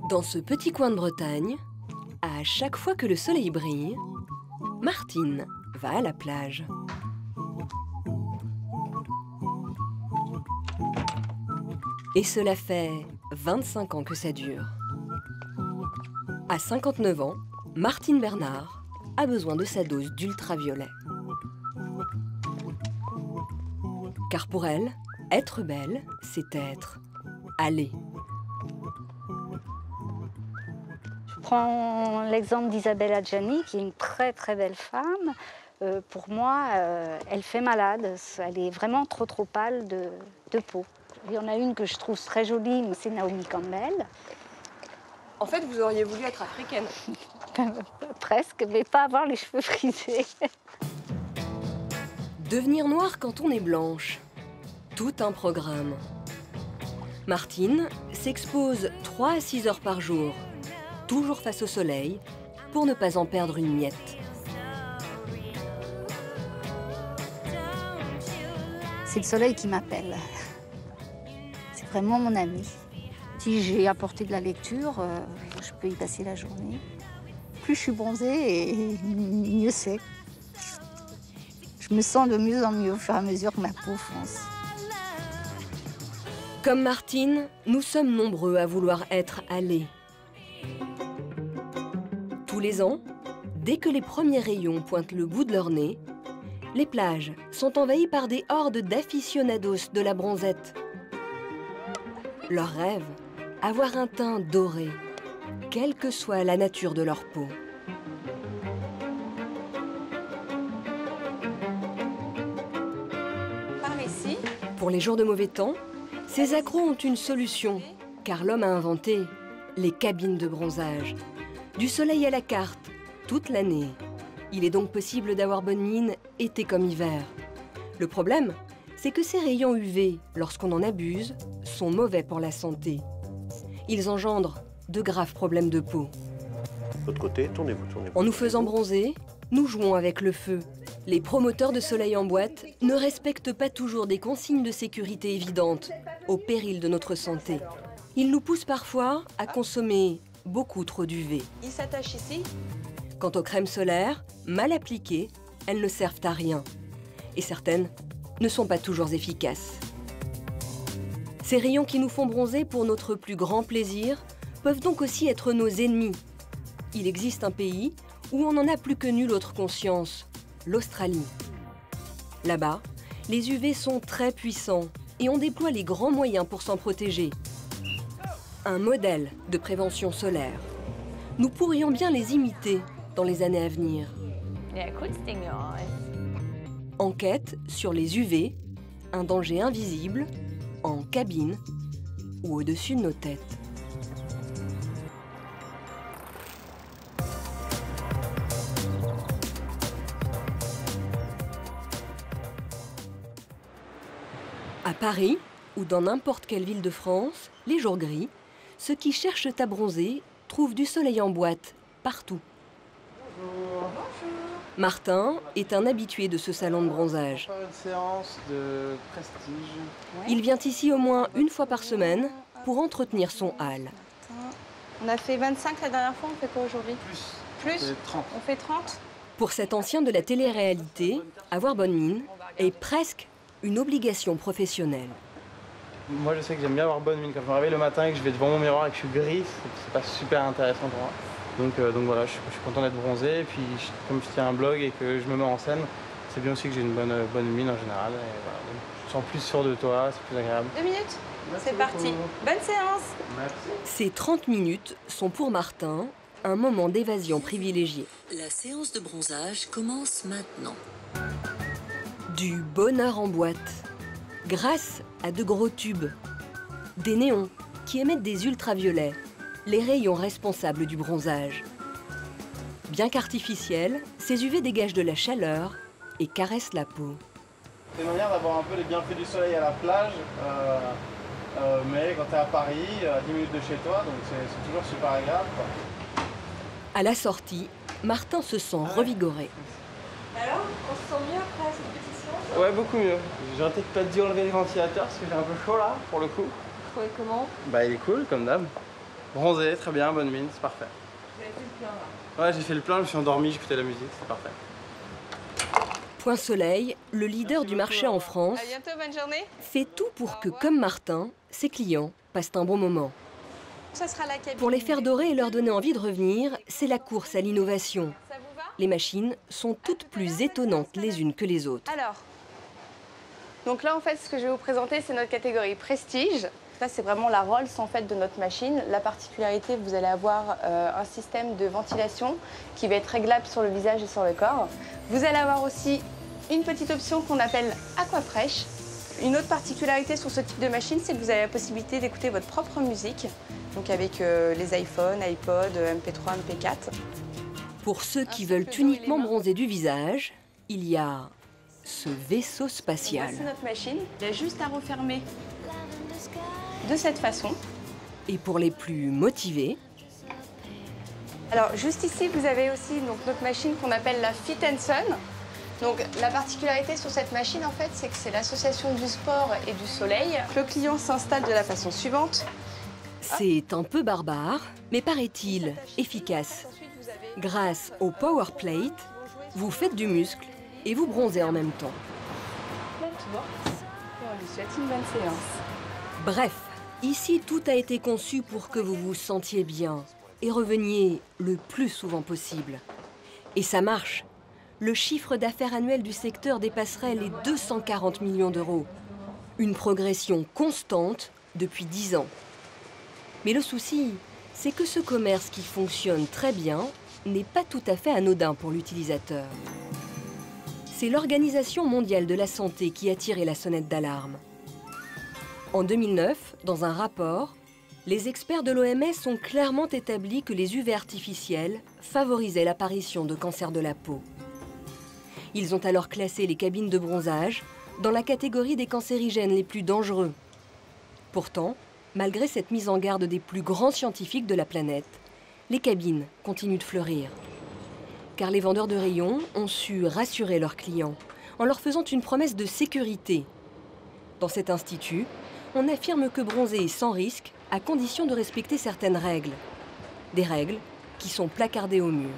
Dans ce petit coin de Bretagne, à chaque fois que le soleil brille, Martine va à la plage. Et cela fait 25 ans que ça dure. À 59 ans, Martine Bernard a besoin de sa dose d'ultraviolet. Car pour elle, être belle, c'est être allée. Je prends l'exemple d'Isabelle Adjani, qui est une très très belle femme. Pour moi, elle fait malade. Elle est vraiment trop pâle de peau. Il y en a une que je trouve très jolie, mais c'est Naomi Campbell. En fait, vous auriez voulu être africaine. Presque, mais pas avoir les cheveux frisés. Devenir noire quand on est blanche. Tout un programme. Martine s'expose 3 à 6 heures par jour, toujours face au soleil, pour ne pas en perdre une miette. C'est le soleil qui m'appelle. C'est vraiment mon ami. Si j'ai apporté de la lecture, je peux y passer la journée. Plus je suis bronzée, et mieux c'est. Je me sens de mieux en mieux au fur et à mesure que ma peau fonce. Comme Martine, nous sommes nombreux à vouloir être allés. Tous les ans, dès que les premiers rayons pointent le bout de leur nez, les plages sont envahies par des hordes d'aficionados de la bronzette. Leur rêve, avoir un teint doré, quelle que soit la nature de leur peau. Par ici. Pour les jours de mauvais temps, ces accros ont une solution, car l'homme a inventé les cabines de bronzage. Du soleil à la carte, toute l'année. Il est donc possible d'avoir bonne mine, été comme hiver. Le problème, c'est que ces rayons UV, lorsqu'on en abuse, sont mauvais pour la santé. Ils engendrent de graves problèmes de peau. De l'autre côté, tournez-vous, tournez-vous. En nous faisant bronzer, nous jouons avec le feu. Les promoteurs de soleil en boîte ne respectent pas toujours des consignes de sécurité évidentes, au péril de notre santé. Ils nous poussent parfois à consommer beaucoup trop d'UV. Il s'attache ici. Quant aux crèmes solaires, mal appliquées, elles ne servent à rien. Et certaines ne sont pas toujours efficaces. Ces rayons qui nous font bronzer pour notre plus grand plaisir peuvent donc aussi être nos ennemis. Il existe un pays où on n'en a plus que nulle autre conscience, l'Australie. Là-bas, les UV sont très puissants et on déploie les grands moyens pour s'en protéger. Un modèle de prévention solaire. Nous pourrions bien les imiter dans les années à venir. Enquête sur les UV, un danger invisible, en cabine ou au-dessus de nos têtes. À Paris, ou dans n'importe quelle ville de France, les jours gris, ceux qui cherchent à bronzer trouvent du soleil en boîte, partout. Bonjour. Martin est un habitué de ce salon de bronzage. On va faire une séance de prestige. Il vient ici au moins une fois par semaine pour entretenir son hall. On a fait 25 la dernière fois, on fait quoi aujourd'hui? Plus. On fait 30. On fait 30. Pour cet ancien de la télé-réalité, avoir bonne mine est presque une obligation professionnelle. Moi, je sais que j'aime bien avoir bonne mine. Quand je me réveille le matin et que je vais devant mon miroir et que je suis gris, c'est pas super intéressant pour moi. Donc voilà, je suis content d'être bronzé. Et puis, comme je tiens un blog et que je me mets en scène, c'est bien aussi que j'ai une bonne mine en général. Et voilà, donc, je me sens plus sûr de toi, c'est plus agréable. 2 minutes. C'est beaucoup. parti. Bonne séance. Merci. Ces 30 minutes sont pour Martin un moment d'évasion privilégié. La séance de bronzage commence maintenant. Du bonheur en boîte, grâce à de gros tubes, des néons qui émettent des ultraviolets, les rayons responsables du bronzage. Bien qu'artificiels, ces UV dégagent de la chaleur et caressent la peau. C'est une manière d'avoir un peu les bienfaits du soleil à la plage, mais quand tu es à Paris, à 10 minutes de chez toi, donc c'est toujours super agréable, quoi. À la sortie, Martin se sent revigoré. Alors, on se sent mieux après cette petite séance? Ouais, beaucoup mieux. J'aurais peut-être pas dû enlever le ventilateur parce que j'ai un peu chaud là, pour le coup. Trouvez comment? Bah, il est cool, comme d'hab. Bronzé, très bien, bonne mine, c'est parfait. Vous avez fait le plein là. Ouais, j'ai fait le plein, je me suis endormi, j'écoutais la musique, c'est parfait. Point Soleil, le leader du marché en France, À bientôt, bonne journée. fait tout pour que, comme Martin, ses clients passent un bon moment. Ça sera la cabine. Pour les faire dorer et leur donner envie de revenir, c'est la course à l'innovation. Ça vous va? Les machines sont toutes plus étonnantes les unes que les autres. Alors, donc là en fait ce que je vais vous présenter c'est notre catégorie Prestige. Là c'est vraiment la Rolls en fait de notre machine. La particularité, vous allez avoir un système de ventilation qui va être réglable sur le visage et sur le corps. Vous allez avoir aussi une petite option qu'on appelle Aquafresh. Une autre particularité sur ce type de machine, c'est que vous avez la possibilité d'écouter votre propre musique, donc avec les iPhones, iPod, MP3, MP4. Pour ceux qui veulent uniquement bronzer du visage, il y a ce vaisseau spatial. Voici notre machine. Il y a juste à refermer de cette façon. Et pour les plus motivés, Alors juste ici, vous avez aussi donc, notre machine qu'on appelle la Fit & Sun. Donc la particularité sur cette machine en fait, c'est que c'est l'association du sport et du soleil. Le client s'installe de la façon suivante. c'est un peu barbare, mais paraît-il efficace. Ensuite, vous avez Grâce au Power Plate, vous faites du muscle et vous bronzez en même temps. plein de tours. Et on lui souhaite une bonne séance. Bref, ici tout a été conçu pour que vous vous sentiez bien et reveniez le plus souvent possible. Et ça marche. Le chiffre d'affaires annuel du secteur dépasserait les 240 millions d'euros. Une progression constante depuis 10 ans. Mais le souci, c'est que ce commerce qui fonctionne très bien n'est pas tout à fait anodin pour l'utilisateur. C'est l'Organisation mondiale de la santé qui a tiré la sonnette d'alarme. En 2009, dans un rapport, les experts de l'OMS ont clairement établi que les UV artificiels favorisaient l'apparition de cancers de la peau. Ils ont alors classé les cabines de bronzage dans la catégorie des cancérigènes les plus dangereux. Pourtant, malgré cette mise en garde des plus grands scientifiques de la planète, les cabines continuent de fleurir. Car les vendeurs de rayons ont su rassurer leurs clients en leur faisant une promesse de sécurité. Dans cet institut, on affirme que bronzer est sans risque à condition de respecter certaines règles. Des règles qui sont placardées au mur.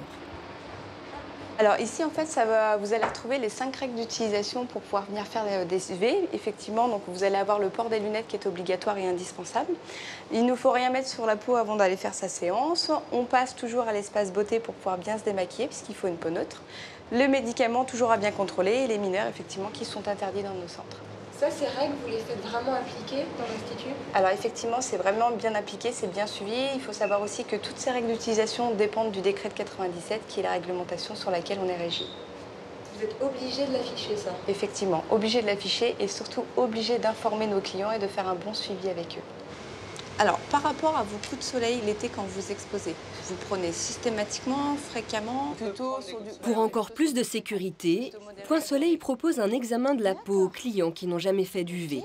Alors ici en fait vous allez retrouver les 5 règles d'utilisation pour pouvoir venir faire des UV. Effectivement, donc vous allez avoir le port des lunettes qui est obligatoire et indispensable. Il ne faut rien mettre sur la peau avant d'aller faire sa séance. On passe toujours à l'espace beauté pour pouvoir bien se démaquiller puisqu'il faut une peau neutre. Le médicament toujours à bien contrôler et les mineurs effectivement qui sont interdits dans nos centres. Ça, ces règles, vous les faites vraiment appliquer dans l'Institut? Alors effectivement, c'est vraiment bien appliqué, c'est bien suivi. Il faut savoir aussi que toutes ces règles d'utilisation dépendent du décret de 97 qui est la réglementation sur laquelle on est régi. Vous êtes obligé de l'afficher, ça? Effectivement, obligé de l'afficher et surtout obligé d'informer nos clients et de faire un bon suivi avec eux. Alors, par rapport à vos coups de soleil l'été quand vous exposez, vous prenez systématiquement, fréquemment, plutôt sur du... Pour encore plus de sécurité, Point Soleil propose un examen de la peau aux clients qui n'ont jamais fait d'UV.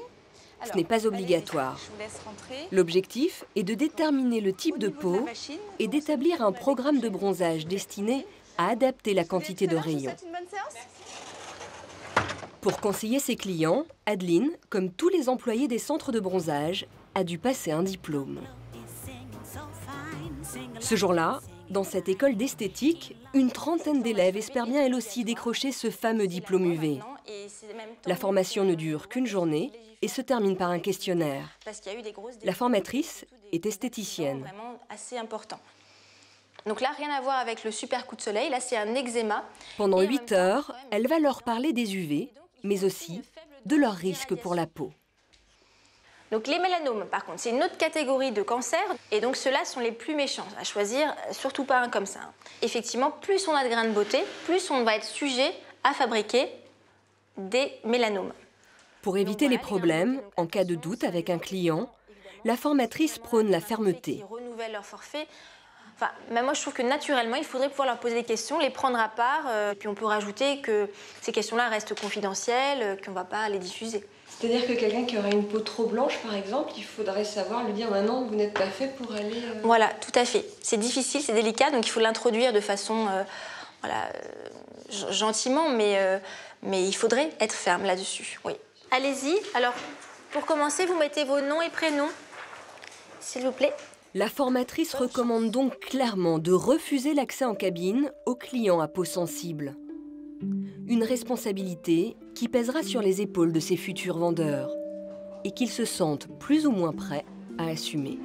Ce n'est pas obligatoire. Je vous laisse rentrer. L'objectif est de déterminer le type de peau et d'établir un programme de bronzage destiné à adapter la quantité de rayons. Une bonne séance. Pour conseiller ses clients, Adeline, comme tous les employés des centres de bronzage, a dû passer un diplôme. Ce jour-là, dans cette école d'esthétique, une trentaine d'élèves espèrent bien elle aussi décrocher ce fameux diplôme UV. La formation ne dure qu'une journée et se termine par un questionnaire. La formatrice est esthéticienne. Vraiment assez important. Donc là, rien à voir avec le super coup de soleil, là c'est un eczéma. Pendant 8 heures, elle va leur parler des UV, mais aussi de leurs risques pour la peau. Donc les mélanomes, par contre, c'est une autre catégorie de cancer, et donc ceux-là sont les plus méchants. À choisir, surtout pas un comme ça. Effectivement, plus on a de grains de beauté, plus on va être sujet à fabriquer des mélanomes. Pour éviter les problèmes, en cas de doute avec un client, la formatrice prône la fermeté. Ils renouvellent leur forfait. Enfin, même moi, je trouve que naturellement, il faudrait pouvoir leur poser des questions, les prendre à part, puis on peut rajouter que ces questions-là restent confidentielles, qu'on ne va pas les diffuser. C'est-à-dire que quelqu'un qui aurait une peau trop blanche, par exemple, il faudrait savoir lui dire maintenant vous n'êtes pas fait pour aller... Voilà, tout à fait. C'est difficile, c'est délicat, donc il faut l'introduire de façon gentiment, mais il faudrait être ferme là-dessus. Oui. Allez-y. Alors, pour commencer, vous mettez vos noms et prénoms, s'il vous plaît. La formatrice recommande donc clairement de refuser l'accès en cabine aux clients à peau sensible. Une responsabilité qui pèsera sur les épaules de ces futurs vendeurs et qu'ils se sentent plus ou moins prêts à assumer.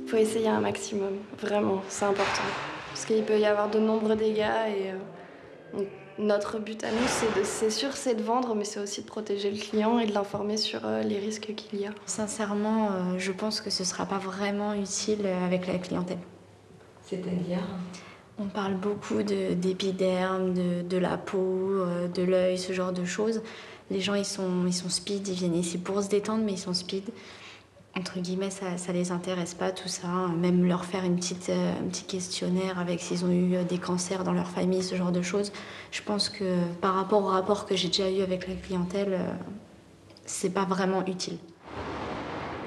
Il faut essayer un maximum, vraiment, c'est important. Parce qu'il peut y avoir de nombreux dégâts et notre but à nous, c'est sûr, c'est de vendre, mais c'est aussi de protéger le client et de l'informer sur les risques qu'il y a. Sincèrement, je pense que ce ne sera pas vraiment utile avec la clientèle. C'est-à-dire ? On parle beaucoup d'épiderme, de la peau, de l'œil, ce genre de choses. Les gens, ils sont speed, ils viennent ici pour se détendre, mais ils sont speed. Entre guillemets, ça les intéresse pas tout ça. Même leur faire un petit questionnaire avec s'ils ont eu des cancers dans leur famille, ce genre de choses. Je pense que par rapport au rapport que j'ai déjà eu avec la clientèle, c'est pas vraiment utile.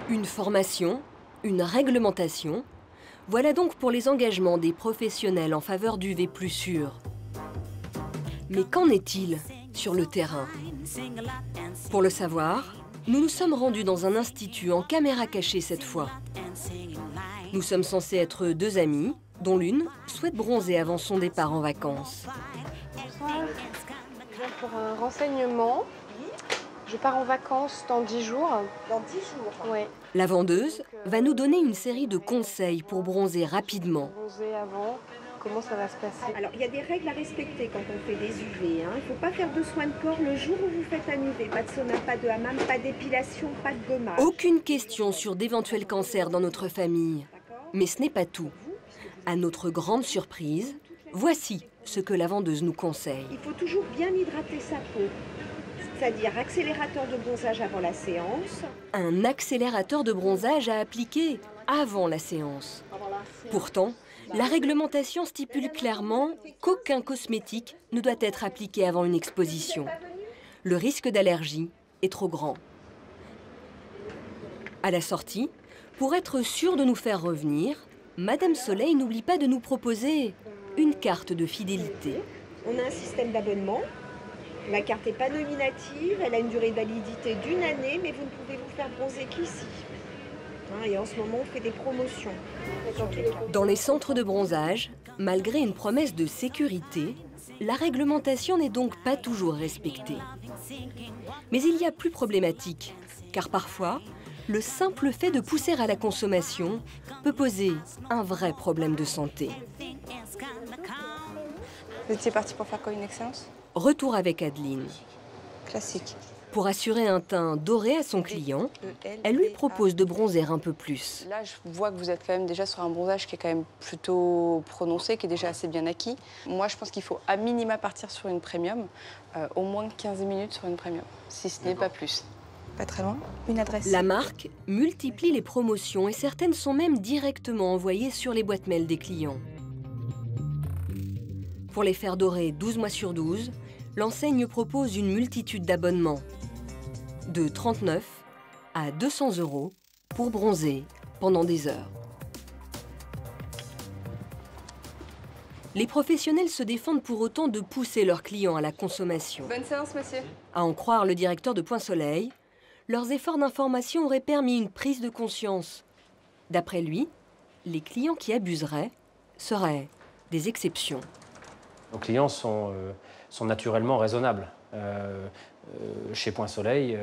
Une formation, une réglementation, voilà donc pour les engagements des professionnels en faveur d'UV plus sûr. Mais qu'en est-il sur le terrain? Pour le savoir, nous nous sommes rendus dans un institut en caméra cachée cette fois. Nous sommes censés être deux amies, dont l'une souhaite bronzer avant son départ en vacances. Bonsoir, je viens pour un renseignement. Je pars en vacances dans 10 jours. Dans 10 jours? Oui. La vendeuse va nous donner une série de conseils pour bronzer rapidement. Bronzer avant, comment ça va se passer? Alors, il y a des règles à respecter quand on fait des UV. Il ne faut pas faire de soins de corps le jour où vous faites un UV. Pas de sauna, pas de hammam, pas d'épilation, pas de gommage. Aucune question sur d'éventuels cancers dans notre famille. Mais ce n'est pas tout. À notre grande surprise, voici ce que la vendeuse nous conseille. Il faut toujours bien hydrater sa peau. C'est-à-dire accélérateur de bronzage avant la séance. Un accélérateur de bronzage à appliquer avant la séance. Pourtant, la réglementation stipule clairement qu'aucun cosmétique ne doit être appliqué avant une exposition. Le risque d'allergie est trop grand. À la sortie, pour être sûre de nous faire revenir, Madame Soleil n'oublie pas de nous proposer une carte de fidélité. On a un système d'abonnement. La carte n'est pas nominative, elle a une durée de validité d'1 année, mais vous ne pouvez vous faire bronzer qu'ici. Et en ce moment, on fait des promotions. Dans les centres de bronzage, malgré une promesse de sécurité, la réglementation n'est donc pas toujours respectée. Mais il y a plus problématique, car parfois, le simple fait de pousser à la consommation peut poser un vrai problème de santé. Vous étiez parti pour faire quoi, une séance? Retour avec Adeline. Classique. Pour assurer un teint doré à son client, elle lui propose de bronzer un peu plus. Là, je vois que vous êtes quand même déjà sur un bronzage qui est quand même plutôt prononcé, qui est déjà assez bien acquis. Moi, je pense qu'il faut à minima partir sur une premium, au moins 15 minutes sur une premium, si ce n'est pas plus. Pas très loin, une adresse. La marque multiplie les promotions et certaines sont même directement envoyées sur les boîtes mail des clients. Pour les faire dorer 12 mois sur 12, l'enseigne propose une multitude d'abonnements, de 39 à 200 € pour bronzer pendant des heures. Les professionnels se défendent pour autant de pousser leurs clients à la consommation. Bonne séance, monsieur. À en croire le directeur de Point Soleil, leurs efforts d'information auraient permis une prise de conscience. D'après lui, les clients qui abuseraient seraient des exceptions. Nos clients sont naturellement raisonnables. Chez Point Soleil,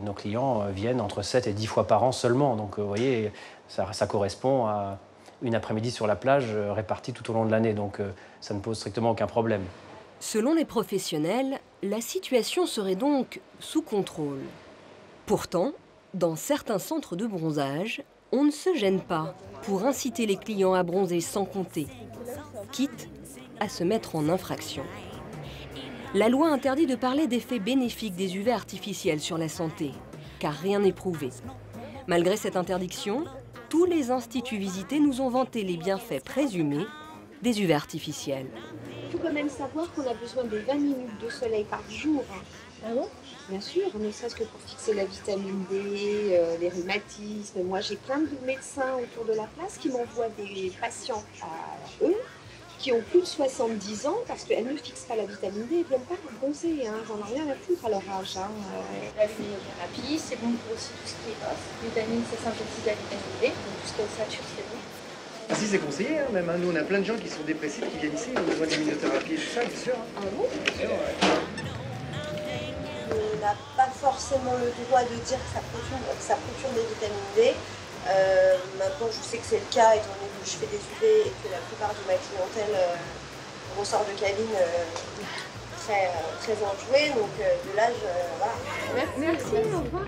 nos clients viennent entre 7 et 10 fois par an seulement. Donc, vous voyez, ça correspond à une après-midi sur la plage répartie tout au long de l'année. Donc, ça ne pose strictement aucun problème. Selon les professionnels, la situation serait donc sous contrôle. Pourtant, dans certains centres de bronzage, on ne se gêne pas pour inciter les clients à bronzer sans compter, quitte à se mettre en infraction. La loi interdit de parler d'effets bénéfiques des UV artificiels sur la santé, car rien n'est prouvé. Malgré cette interdiction, tous les instituts visités nous ont vanté les bienfaits présumés des UV artificiels. Il faut quand même savoir qu'on a besoin de 20 minutes de soleil par jour. Ah bon? Bien sûr, ne serait-ce que pour fixer la vitamine D, les rhumatismes. Moi, j'ai plein de médecins autour de la place qui m'envoient des patients à eux qui ont plus de 70 ans, parce qu'elles ne fixent pas la vitamine D, elles ne viennent pas bronzer, hein, j'en ai rien à foutre à leur âge. Hein. La luminothérapie, c'est bon pour aussi tout ce qui est os. Vitamine, ça synthétise la vitamine D, donc tout ce qui est ossature, c'est bon. Ah si, c'est conseillé, hein, même. Hein. Nous, on a plein de gens qui sont dépressifs, qui viennent ici, on voit de l'immunothérapie et tout ça, bien sûr. Hein. Ah bon? Bien sûr, ouais. On n'a pas forcément le droit de dire que ça procure des vitamines D. Maintenant, je sais que c'est le cas, étant donné que je fais des UV et que la plupart de ma clientèle ressort de cabine très enjouée. Donc de là, voilà. Merci, au revoir.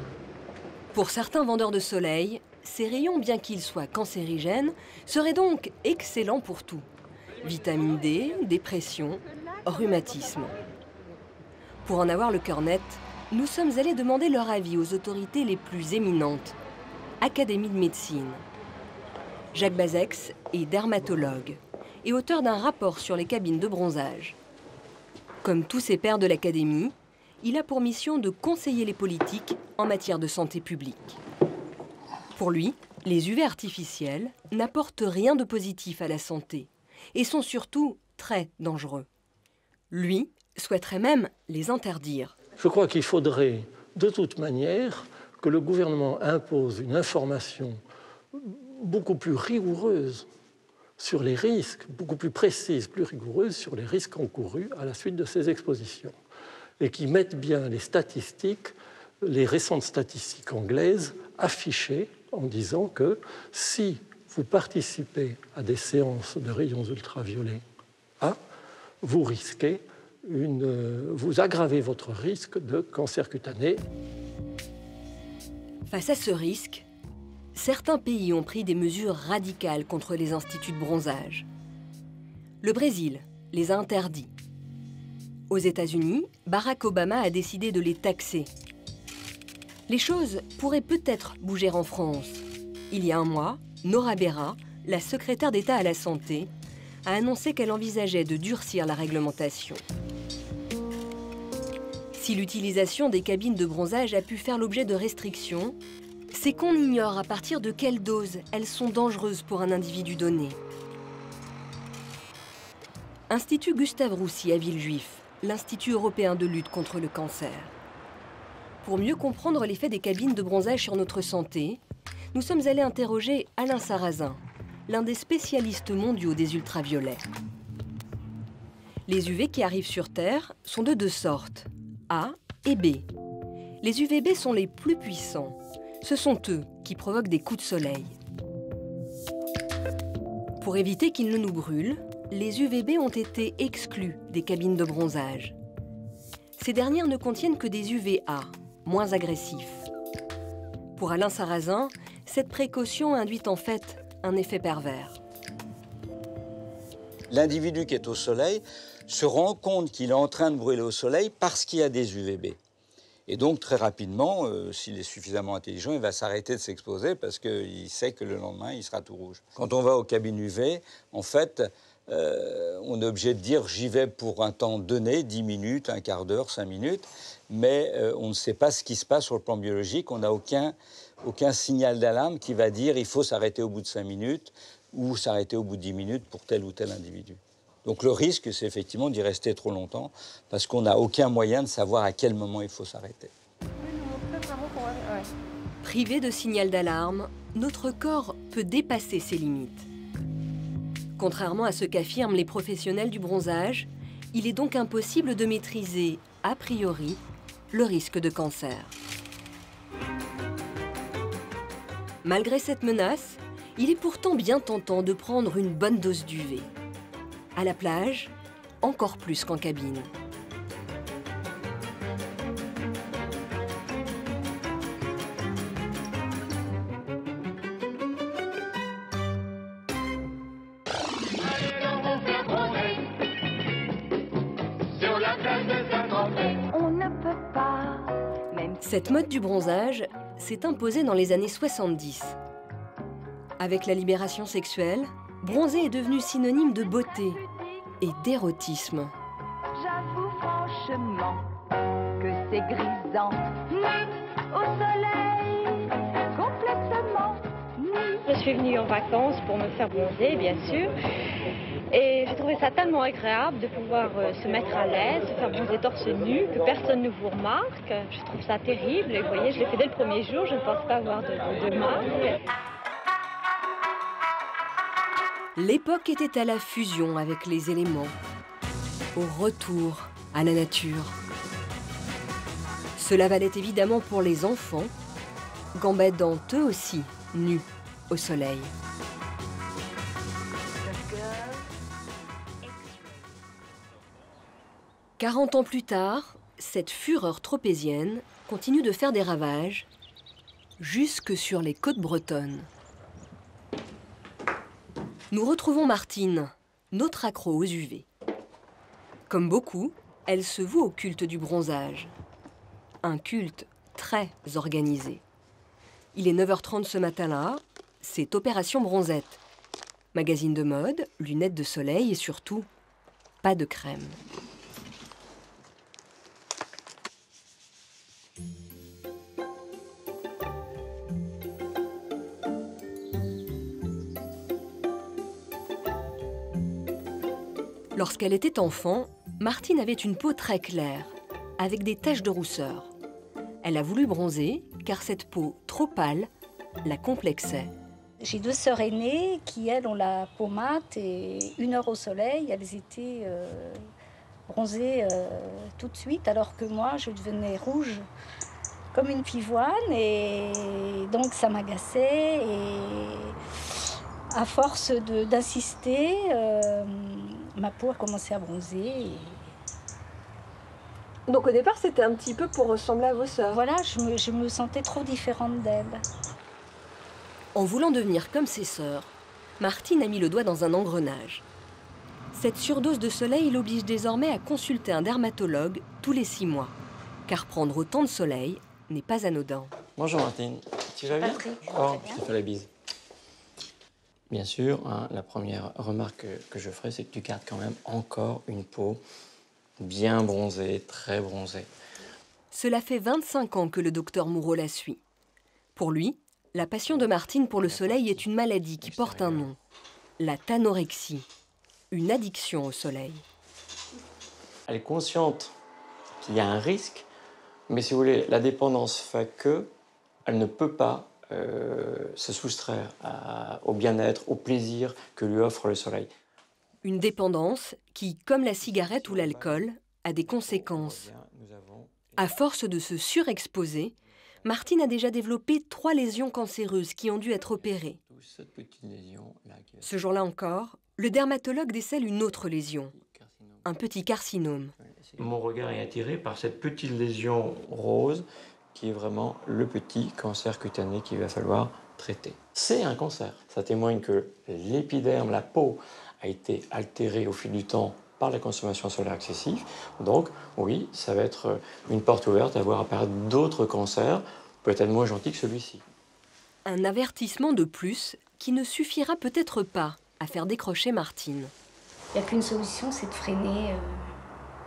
Pour certains vendeurs de soleil, ces rayons, bien qu'ils soient cancérigènes, seraient donc excellents pour tout. Vitamine D, dépression, rhumatisme. Pour en avoir le cœur net, nous sommes allés demander leur avis aux autorités les plus éminentes. Académie de médecine. Jacques Bazex est dermatologue et auteur d'un rapport sur les cabines de bronzage. Comme tous ses pairs de l'Académie, il a pour mission de conseiller les politiques en matière de santé publique. Pour lui, les UV artificiels n'apportent rien de positif à la santé et sont surtout très dangereux. Lui souhaiterait même les interdire. Je crois qu'il faudrait, de toute manière, que le gouvernement impose une information beaucoup plus rigoureuse sur les risques, beaucoup plus précise, plus rigoureuse sur les risques encourus à la suite de ces expositions, et qui mette bien les statistiques, les récentes statistiques anglaises affichées en disant que si vous participez à des séances de rayons ultraviolets A, vous risquez vous aggravez votre risque de cancer cutané. Face à ce risque, certains pays ont pris des mesures radicales contre les instituts de bronzage. Le Brésil les a interdits. Aux États-Unis, Barack Obama a décidé de les taxer. Les choses pourraient peut-être bouger en France. Il y a un mois, Nora Berra, la secrétaire d'État à la Santé, a annoncé qu'elle envisageait de durcir la réglementation. Si l'utilisation des cabines de bronzage a pu faire l'objet de restrictions, c'est qu'on ignore à partir de quelle dose elles sont dangereuses pour un individu donné. Institut Gustave Roussy à Villejuif, l'Institut européen de lutte contre le cancer. Pour mieux comprendre l'effet des cabines de bronzage sur notre santé, nous sommes allés interroger Alain Sarrazin, l'un des spécialistes mondiaux des ultraviolets. Les UV qui arrivent sur Terre sont de deux sortes, A et B. Les UVB sont les plus puissants. Ce sont eux qui provoquent des coups de soleil. Pour éviter qu'ils ne nous brûlent, les UVB ont été exclus des cabines de bronzage. Ces dernières ne contiennent que des UVA, moins agressifs. Pour Alain Sarrazin, cette précaution induit en fait un effet pervers. L'individu qui est au soleil se rend compte qu'il est en train de brûler au soleil parce qu'il y a des UVB. Et donc, très rapidement, s'il est suffisamment intelligent, il va s'arrêter de s'exposer parce qu'il sait que le lendemain, il sera tout rouge. Quand on va aux cabines UV, en fait, on est obligé de dire « j'y vais pour un temps donné, 10 minutes, un quart d'heure, 5 minutes », mais on ne sait pas ce qui se passe sur le plan biologique. On n'a aucun signal d'alarme qui va dire « il faut s'arrêter au bout de 5 minutes » ou s'arrêter au bout de 10 minutes pour tel ou tel individu. Donc le risque, c'est effectivement d'y rester trop longtemps parce qu'on n'a aucun moyen de savoir à quel moment il faut s'arrêter. Privé de signal d'alarme, notre corps peut dépasser ses limites. Contrairement à ce qu'affirment les professionnels du bronzage, il est donc impossible de maîtriser, a priori, le risque de cancer. Malgré cette menace, il est pourtant bien tentant de prendre une bonne dose d'UV. À la plage, encore plus qu'en cabine. On ne peut pas. Cette mode du bronzage s'est imposée dans les années 70. Avec la libération sexuelle, bronzer est devenu synonyme de beauté et d'érotisme. J'avoue franchement que c'est grisant. Au soleil, complètement. Je suis venue en vacances pour me faire bronzer, bien sûr. Et j'ai trouvé ça tellement agréable de pouvoir se mettre à l'aise, se faire bronzer torse nu, que personne ne vous remarque. Je trouve ça terrible. Et vous voyez, je l'ai fait dès le premier jour, je ne pense pas avoir de marque. L'époque était à la fusion avec les éléments, au retour à la nature. Cela valait évidemment pour les enfants, gambadant eux aussi nus au soleil. 40 ans plus tard, cette fureur tropézienne continue de faire des ravages jusque sur les côtes bretonnes. Nous retrouvons Martine, notre accro aux UV. Comme beaucoup, elle se voue au culte du bronzage. Un culte très organisé. Il est 9h30 ce matin-là, c'est Opération Bronzette. Magazine de mode, lunettes de soleil et surtout, pas de crème. Lorsqu'elle était enfant, Martine avait une peau très claire, avec des taches de rousseur. Elle a voulu bronzer, car cette peau trop pâle la complexait. J'ai 2 sœurs aînées qui, elles, ont la peau mate et 1 heure au soleil, elles étaient bronzées tout de suite, alors que moi, je devenais rouge comme une pivoine et donc ça m'agaçait. Et à force d'insister, ma peau a commencé à bronzer. Donc au départ, c'était un petit peu pour ressembler à vos sœurs. Voilà, je me sentais trop différente d'elles. En voulant devenir comme ses sœurs, Martine a mis le doigt dans un engrenage. Cette surdose de soleil l'oblige désormais à consulter un dermatologue tous les 6 mois, car prendre autant de soleil n'est pas anodin. Bonjour Martine, tu vas bien? Patrick, Oh, je te fais la bise. Bien sûr, hein, la première remarque que je ferai, c'est que tu gardes quand même encore une peau bien bronzée, très bronzée. Cela fait 25 ans que le docteur Moureau la suit. Pour lui, la passion de Martine pour le soleil est une maladie qui porte un nom, la tanorexie, une addiction au soleil. Elle est consciente qu'il y a un risque, mais si vous voulez, la dépendance fait qu'elle ne peut pas se soustraire au bien-être, au plaisir que lui offre le soleil. Une dépendance qui, comme la cigarette ou l'alcool, a des conséquences. À force de se surexposer, Martine a déjà développé 3 lésions cancéreuses qui ont dû être opérées. Ce jour-là encore, le dermatologue décèle une autre lésion, un petit carcinome. Mon regard est attiré par cette petite lésion rose qui est vraiment le petit cancer cutané qu'il va falloir traiter. C'est un cancer. Ça témoigne que l'épiderme, la peau, a été altérée au fil du temps par la consommation solaire excessive. Donc, oui, ça va être une porte ouverte à voir apparaître d'autres cancers, peut-être moins gentils que celui-ci. Un avertissement de plus qui ne suffira peut-être pas à faire décrocher Martine. Il n'y a qu'une solution, c'est de freiner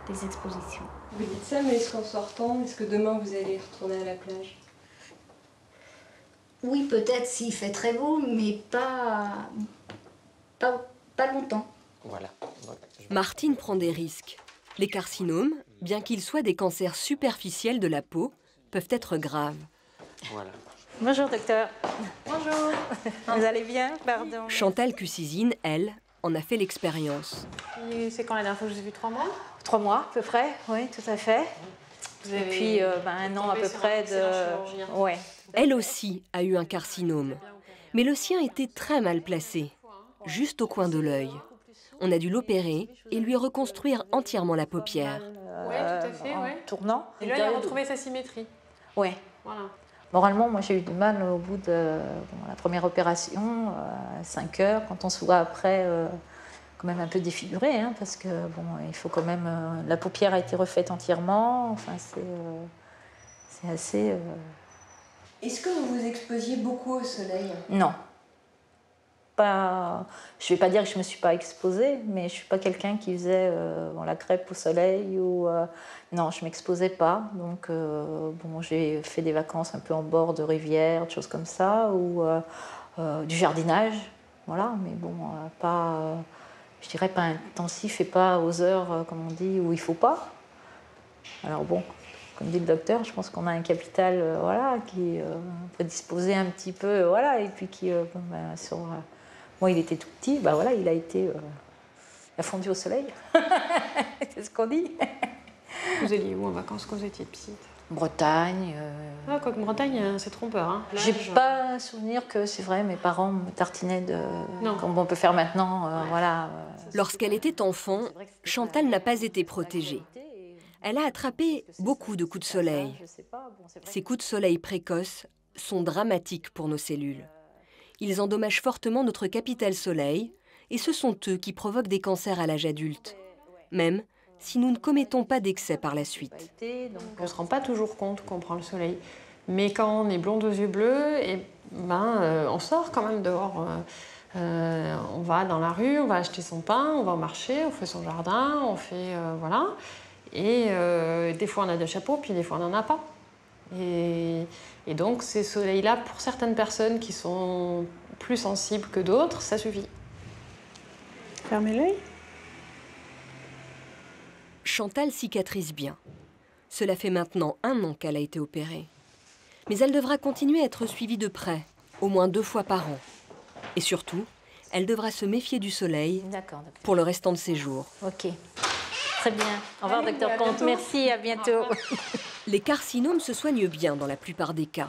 les expositions. Vous dites ça, mais est-ce qu'en sortant, est-ce que demain vous allez retourner à la plage? Oui, peut-être s'il fait très beau, mais pas longtemps. Voilà. Martine prend des risques. Les carcinomes, bien qu'ils soient des cancers superficiels de la peau, peuvent être graves. Voilà. Bonjour docteur. Bonjour. Vous allez bien? Pardon. Chantal Cussizine, elle, en a fait l'expérience. C'est quand la dernière fois que je vous ai vu? 3 mois? 3 mois à peu près, oui, tout à fait. Et puis 1 an à peu près de... Ouais. Elle aussi a eu un carcinome. Mais le sien était très mal placé, juste au coin de l'œil. On a dû l'opérer et lui reconstruire entièrement la paupière. Oui, tout à fait, ouais. Tournant. Et là, il a retrouvé sa symétrie. Oui. Voilà. Moralement, moi j'ai eu du mal au bout de la première opération, 5 heures, quand on se voit après quand même un peu défiguré, hein, parce que bon, il faut quand même... la paupière a été refaite entièrement, enfin c'est assez... Est-ce que vous vous exposiez beaucoup au soleil? Non. Pas, je ne vais pas dire que je ne me suis pas exposée, mais je ne suis pas quelqu'un qui faisait la crêpe au soleil. Ou, non, je ne m'exposais pas. Donc, bon, j'ai fait des vacances un peu en bord de rivière, des choses comme ça, ou du jardinage. Voilà, mais bon, pas... je dirais pas intensif et pas aux heures, comme on dit, où il ne faut pas. Alors bon, comme dit le docteur, je pense qu'on a un capital voilà, qui peut disposer un petit peu, voilà, et puis qui, moi il était tout petit, bah voilà, il a fondu au soleil, c'est ce qu'on dit. Vous alliez où en vacances quand vous étiez petite? Bretagne. Ah, quoique Bretagne, c'est trompeur. Hein. J'ai pas souvenir que, c'est vrai, mes parents me tartinaient comme on peut faire maintenant. Voilà. Lorsqu'elle était enfant, Chantal n'a pas été protégée. Elle a attrapé beaucoup de coups de soleil. Ces coups de soleil précoces sont dramatiques pour nos cellules. Ils endommagent fortement notre capital soleil et ce sont eux qui provoquent des cancers à l'âge adulte, même si nous ne commettons pas d'excès par la suite. On ne se rend pas toujours compte qu'on prend le soleil. Mais quand on est blonde aux yeux bleus, on sort quand même dehors. On va dans la rue, on va acheter son pain, on va au marché, on fait son jardin, on fait... voilà. Et des fois on a des chapeaux, puis des fois on n'en a pas. Et donc ces soleils-là, pour certaines personnes qui sont plus sensibles que d'autres, ça suffit. Fermez l'œil. Chantal cicatrise bien. Cela fait maintenant 1 an qu'elle a été opérée. Mais elle devra continuer à être suivie de près, au moins 2 fois par an. Et surtout, elle devra se méfier du soleil pour le restant de ses jours. Ok, très bien. Au revoir, docteur Comte. Merci, à bientôt. Les carcinomes se soignent bien dans la plupart des cas.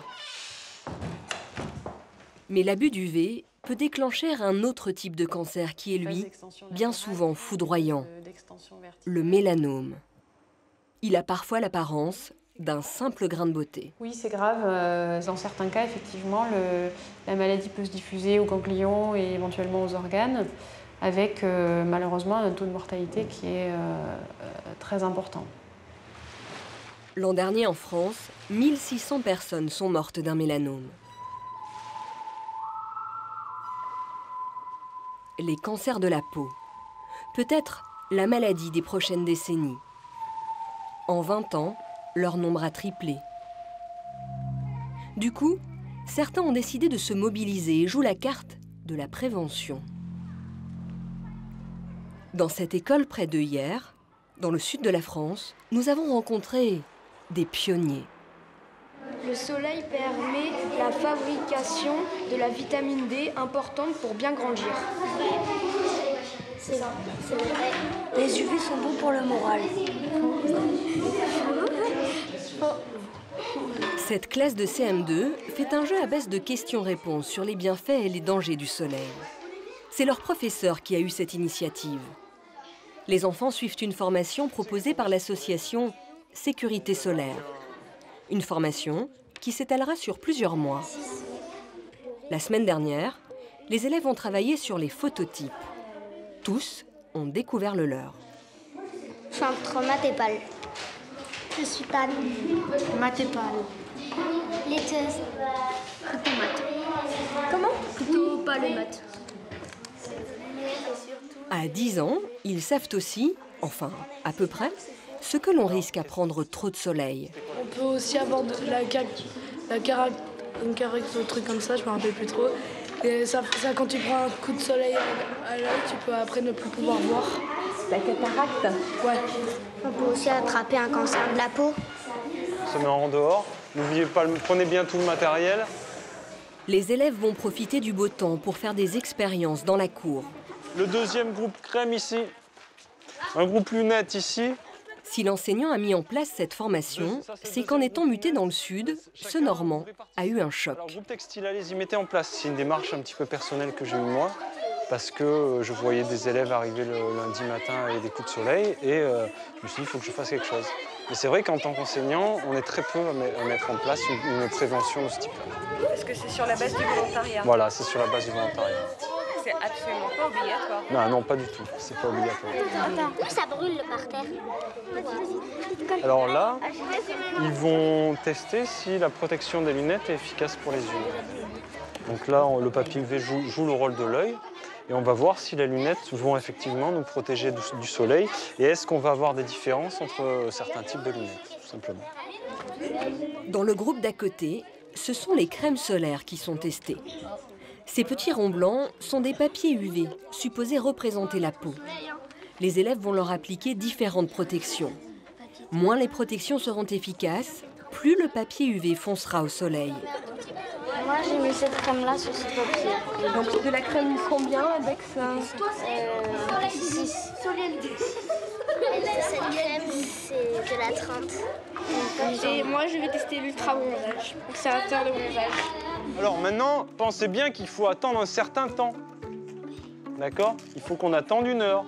Mais l'abus d'UV peut déclencher un autre type de cancer qui est, lui, bien souvent foudroyant, le mélanome. Il a parfois l'apparence d'un simple grain de beauté. Oui, c'est grave. Dans certains cas, effectivement, la maladie peut se diffuser aux ganglions et éventuellement aux organes, avec malheureusement un taux de mortalité qui est très important. L'an dernier, en France, 1600 personnes sont mortes d'un mélanome. Les cancers de la peau, peut-être la maladie des prochaines décennies. En 20 ans, leur nombre a triplé. Du coup, certains ont décidé de se mobiliser et jouent la carte de la prévention. Dans cette école près de Hyères, dans le sud de la France, nous avons rencontré des pionniers. Le soleil permet la fabrication de la vitamine D importante pour bien grandir. C'est vrai. Les UV sont bons pour le moral. Cette classe de CM2 fait un jeu à base de questions-réponses sur les bienfaits et les dangers du soleil. C'est leur professeur qui a eu cette initiative. Les enfants suivent une formation proposée par l'association Sécurité solaire. Une formation qui s'étalera sur plusieurs mois. La semaine dernière, les élèves ont travaillé sur les phototypes. Tous ont découvert le leur. Je suis entre maths et pâle. Je suis pâle. Maths et pâle. Laiteuse. Plutôt maths. Comment? Plutôt pâle et maths. À 10 ans, ils savent aussi, enfin à peu près, ce que l'on risque à prendre trop de soleil. On peut aussi avoir un truc comme ça, je me rappelle plus trop. Et ça, quand tu prends un coup de soleil à l'œil, tu peux après ne plus pouvoir voir. La cataracte? Ouais. On peut aussi attraper un cancer de la peau. On se met en dehors. N'oubliez pas, prenez bien tout le matériel. Les élèves vont profiter du beau temps pour faire des expériences dans la cour. Le deuxième groupe crème ici. Un groupe lunettes ici. Si l'enseignant a mis en place cette formation, c'est qu'en étant muté dans le sud, ce Normand a eu un choc. Alors, groupe textile, allez-y, mettez en place. C'est une démarche un petit peu personnelle que j'ai eue moi, parce que je voyais des élèves arriver le lundi matin avec des coups de soleil, et je me suis dit, il faut que je fasse quelque chose. Mais c'est vrai qu'en tant qu'enseignant, on est très peu à mettre en place une prévention de ce type-là. Est-ce que c'est sur la base du volontariat? Voilà, c'est sur la base du volontariat. C'est absolument pas obligatoire. Non, non, pas du tout. C'est pas obligatoire. Attends, ça brûle le parterre. Alors là, ils vont tester si la protection des lunettes est efficace pour les yeux. Donc là, le papier UV joue le rôle de l'œil. Et on va voir si les lunettes vont effectivement nous protéger du soleil. Et est-ce qu'on va avoir des différences entre certains types de lunettes, tout simplement. Dans le groupe d'à côté, ce sont les crèmes solaires qui sont testées. Ces petits ronds blancs sont des papiers UV, supposés représenter la peau. Les élèves vont leur appliquer différentes protections. Moins les protections seront efficaces, plus le papier UV foncera au soleil. Moi, j'ai mis cette crème-là sur ce papier. Donc de la crème combien avec ça 6. Cette crème, c'est de la 30. Et moi, je vais tester l'ultra bronzage. Donc c'est un terre de bronzage. Alors maintenant, pensez bien qu'il faut attendre un certain temps. D'accord? Il faut qu'on attende 1 heure.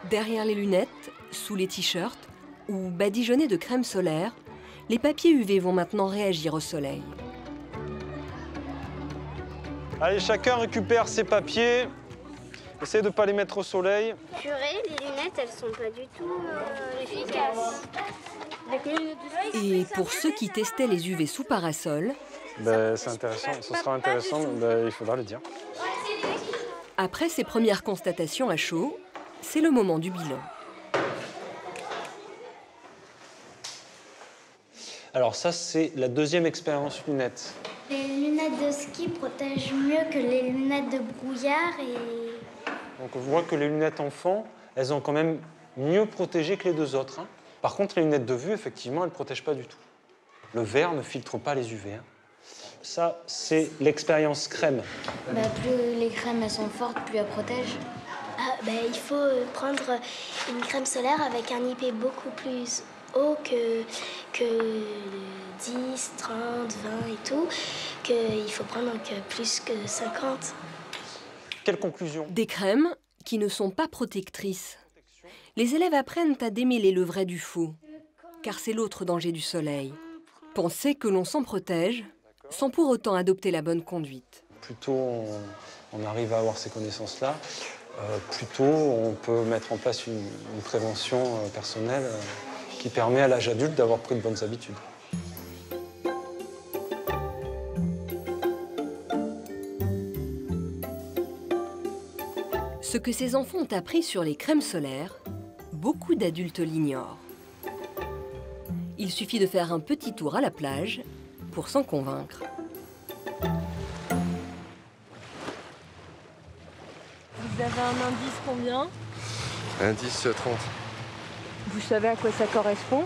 Derrière les lunettes, sous les t-shirts ou badigeonnés de crème solaire, les papiers UV vont maintenant réagir au soleil. Allez, chacun récupère ses papiers. Essayez de ne pas les mettre au soleil. Purée, les lunettes, elles sont pas du tout efficaces. Et pour ceux qui testaient les UV sous parasol, C'est intéressant, ce sera intéressant, il faudra le dire. Après ces premières constatations à chaud, c'est le moment du bilan. Alors ça, c'est la deuxième expérience lunettes. Les lunettes de ski protègent mieux que les lunettes de brouillard et... Donc on voit que les lunettes enfants, elles ont quand même mieux protégé que les 2 autres. Hein. Par contre, les lunettes de vue, effectivement, elles ne protègent pas du tout. Le verre ne filtre pas les UV. Hein. Ça, c'est l'expérience crème. Plus les crèmes elles sont fortes, plus elles protègent. Il faut prendre une crème solaire avec un IP beaucoup plus haut que 10, 30, 20 et tout. Il faut prendre plus que 50. Quelle conclusion? Des crèmes qui ne sont pas protectrices. Les élèves apprennent à démêler le vrai du faux, car c'est l'autre danger du soleil. Penser que l'on s'en protège, sans pour autant adopter la bonne conduite. Plus tôt on arrive à avoir ces connaissances-là, plus tôt on peut mettre en place une prévention personnelle qui permet à l'âge adulte d'avoir pris de bonnes habitudes. Ce que ces enfants ont appris sur les crèmes solaires, beaucoup d'adultes l'ignorent. Il suffit de faire un petit tour à la plage pour s'en convaincre. Vous avez un indice combien? Indice 30. Vous savez à quoi ça correspond?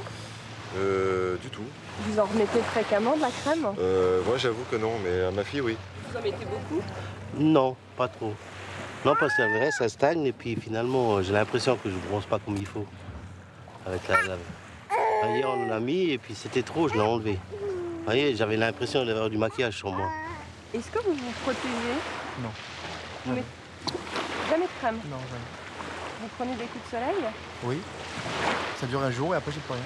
Du tout. Vous en remettez fréquemment de la crème? Moi j'avoue que non, mais à ma fille oui. Vous en mettez beaucoup? Non, pas trop. Non, parce que vrai, ça stagne et puis finalement j'ai l'impression que je ne bronze pas comme il faut. Avec hier on en a mis et puis c'était trop, je l'ai enlevé. Vous voyez, j'avais l'impression d'avoir du maquillage sur moi. Est-ce que vous vous protégez? Non. Vous mettez jamais de crème? Non, jamais. Vous prenez des coups de soleil? Oui. Ça dure un jour et après j'ai plus rien.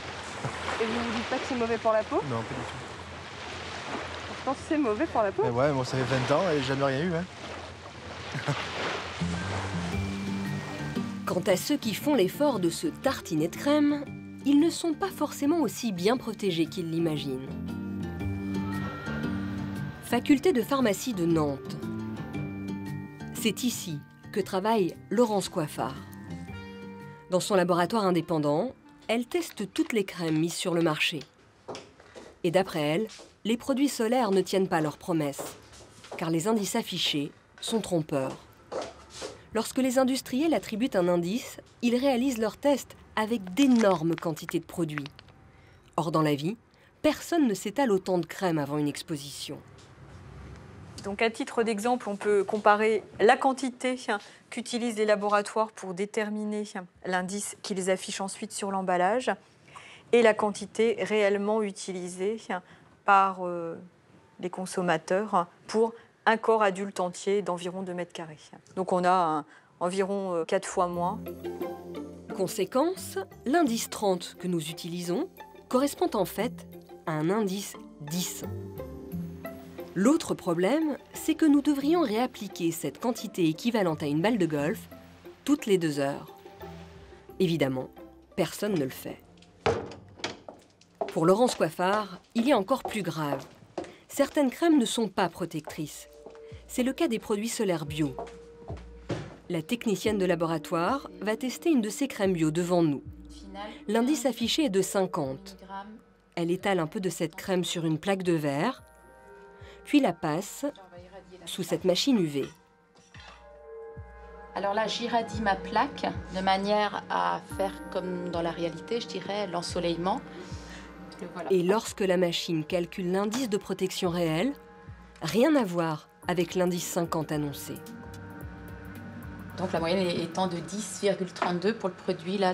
Et vous vous dites pas que c'est mauvais pour la peau? Non, pas du tout. Je pense que c'est mauvais pour la peau. Mais ouais, moi ça fait 20 ans et j'ai jamais rien eu. Hein. Quant à ceux qui font l'effort de se tartiner de crème, ils ne sont pas forcément aussi bien protégés qu'ils l'imaginent. Faculté de pharmacie de Nantes. C'est ici que travaille Laurence Coiffard. Dans son laboratoire indépendant, elle teste toutes les crèmes mises sur le marché. Et d'après elle, les produits solaires ne tiennent pas leurs promesses, car les indices affichés sont trompeurs. Lorsque les industriels attribuent un indice, ils réalisent leurs tests avec d'énormes quantités de produits. Or, dans la vie, personne ne s'étale autant de crème avant une exposition. Donc, à titre d'exemple, on peut comparer la quantité qu'utilisent les laboratoires pour déterminer l'indice qu'ils affichent ensuite sur l'emballage et la quantité réellement utilisée par les consommateurs pour un corps adulte entier d'environ 2 mètres carrés. Donc on a environ 4 fois moins. Conséquence, l'indice 30 que nous utilisons correspond en fait à un indice 10. L'autre problème, c'est que nous devrions réappliquer cette quantité équivalente à une balle de golf toutes les 2 heures. Évidemment, personne ne le fait. Pour Laurence Coiffard, il y a encore plus grave. Certaines crèmes ne sont pas protectrices. C'est le cas des produits solaires bio. La technicienne de laboratoire va tester une de ces crèmes bio devant nous. L'indice affiché est de 50. Elle étale un peu de cette crème sur une plaque de verre. puis la passe sous cette machine UV. Alors là, j'irradie ma plaque de manière à faire comme dans la réalité, je dirais, l'ensoleillement. Voilà. Et lorsque la machine calcule l'indice de protection réel, rien à voir avec l'indice 50 annoncé. Donc la moyenne étant de 10,32 pour le produit là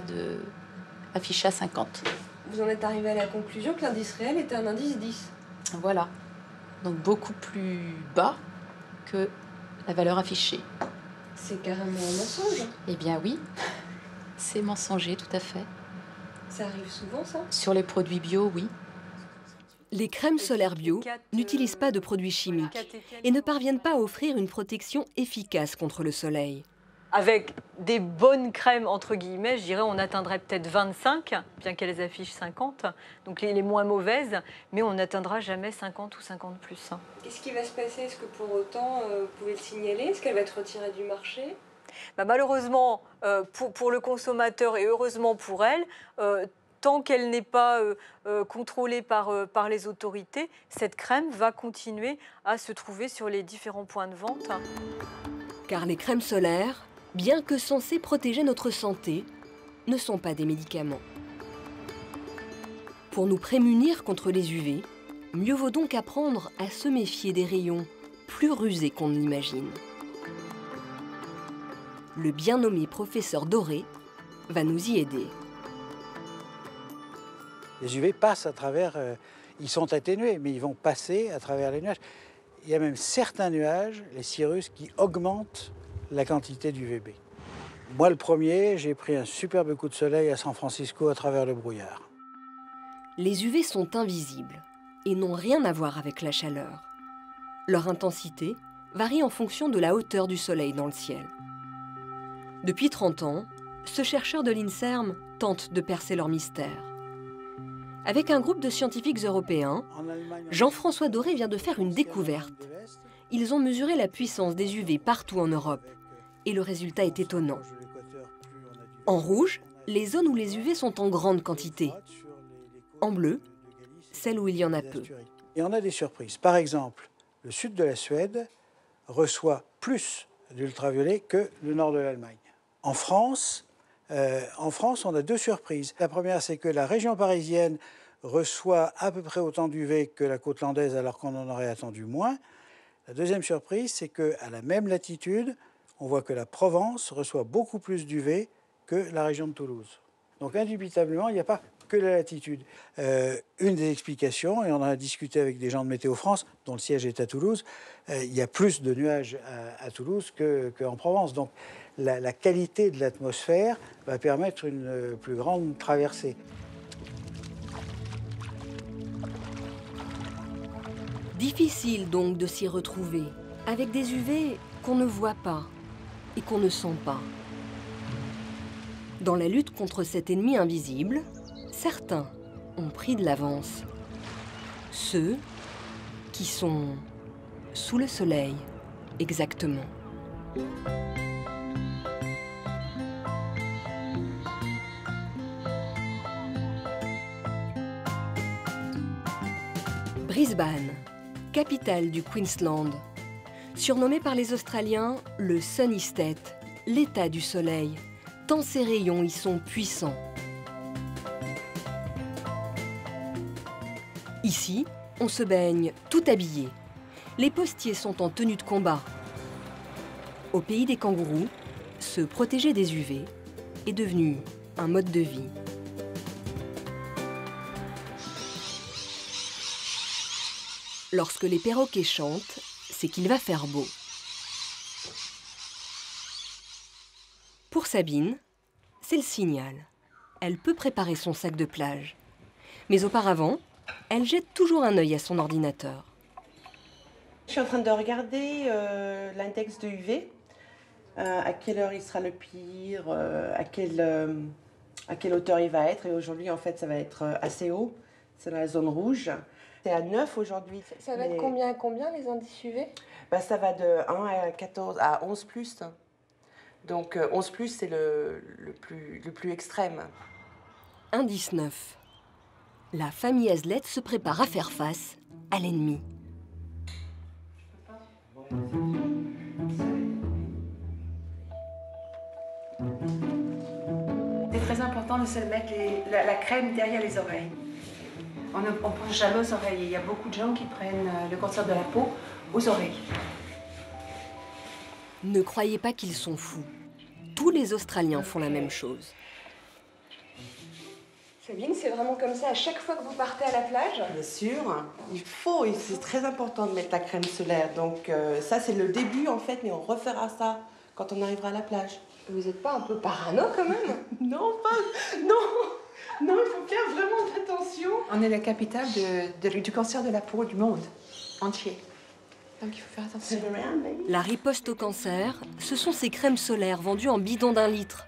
affiché à 50. Vous en êtes arrivé à la conclusion que l'indice réel était un indice 10. Voilà. Donc beaucoup plus bas que la valeur affichée. C'est carrément un mensonge. Eh bien oui, c'est mensonger tout à fait. Ça arrive souvent, ça? Sur les produits bio, oui. Les crèmes solaires bio n'utilisent pas de produits chimiques et ne parviennent pas à offrir une protection efficace contre le soleil. Avec des bonnes crèmes, entre guillemets, je dirais on atteindrait peut-être 25, bien qu'elles affichent 50, donc les moins mauvaises, mais on n'atteindra jamais 50 ou 50 plus. Qu'est-ce qui va se passer? Est-ce que pour autant, vous pouvez le signaler? Est-ce qu'elle va être retirée du marché? Malheureusement, pour le consommateur et heureusement pour elle, tant qu'elle n'est pas contrôlée par les autorités, cette crème va continuer à se trouver sur les différents points de vente. Car les crèmes solaires, bien que censées protéger notre santé, ne sont pas des médicaments. Pour nous prémunir contre les UV, mieux vaut donc apprendre à se méfier des rayons plus rusés qu'on ne l'imagine. Le bien nommé professeur Doré va nous y aider. Les UV passent à travers, ils sont atténués, mais ils vont passer à travers les nuages. Il y a même certains nuages, les cirrus, qui augmentent la quantité d'UVB. Moi, le premier, j'ai pris un superbe coup de soleil à San Francisco à travers le brouillard. Les UV sont invisibles et n'ont rien à voir avec la chaleur. Leur intensité varie en fonction de la hauteur du soleil dans le ciel. Depuis 30 ans, ce chercheur de l'INSERM tente de percer leur mystère. Avec un groupe de scientifiques européens, Jean-François Doré vient de faire une découverte. Ils ont mesuré la puissance des UV partout en Europe. Et le résultat est étonnant. En rouge, les zones où les UV sont en grande quantité. En bleu, celles où il y en a peu. Et on a des surprises. Par exemple, le sud de la Suède reçoit plus d'ultraviolet que le nord de l'Allemagne. En France, on a deux surprises. La première, c'est que la région parisienne reçoit à peu près autant d'UV que la côte landaise, alors qu'on en aurait attendu moins. La deuxième surprise, c'est qu'à la même latitude, on voit que la Provence reçoit beaucoup plus d'UV que la région de Toulouse. Donc indubitablement, il n'y a pas que la latitude. Une des explications, et on en a discuté avec des gens de Météo France, dont le siège est à Toulouse, il y a plus de nuages à Toulouse qu'en Provence. Donc la qualité de l'atmosphère va permettre une plus grande traversée. Difficile donc de s'y retrouver, avec des UV qu'on ne voit pas et qu'on ne sent pas. Dans la lutte contre cet ennemi invisible, certains ont pris de l'avance. Ceux qui sont sous le soleil, exactement. Brisbane, capitale du Queensland, surnommé par les Australiens le Sunny State, l'état du soleil, tant ses rayons y sont puissants. Ici, on se baigne tout habillé. Les postiers sont en tenue de combat. Au pays des kangourous, se protéger des UV est devenu un mode de vie. Lorsque les perroquets chantent, c'est qu'il va faire beau. Pour Sabine, c'est le signal. Elle peut préparer son sac de plage. Mais auparavant, elle jette toujours un œil à son ordinateur. Je suis en train de regarder l'index de UV, à quelle heure il sera le pire, à quelle hauteur il va être. Et aujourd'hui, en fait, ça va être assez haut, c'est dans la zone rouge. C'est à 9 aujourd'hui. Ça va être combien à combien les indices UV? Ça va de 1 à 14 à 11 plus. Donc 11 plus, c'est le plus extrême. Indice 9. La famille Hazlet se prépare à faire face à l'ennemi. C'est très important de se mettre la crème derrière les oreilles. On ne pense jamais aux oreilles. Il y a beaucoup de gens qui prennent le cancer de la peau aux oreilles. Ne croyez pas qu'ils sont fous. Tous les Australiens font la même chose. Sabine, c'est vraiment comme ça à chaque fois que vous partez à la plage? Bien sûr, il faut, et c'est très important de mettre la crème solaire. Donc ça, c'est le début en fait, mais on refera ça quand on arrivera à la plage. Vous n'êtes pas un peu parano quand même? Non, pas... Non, il faut faire vraiment attention. On est la capitale du cancer de la peau du monde entier. Donc il faut faire attention. La riposte au cancer, ce sont ces crèmes solaires vendues en bidon d'1 litre.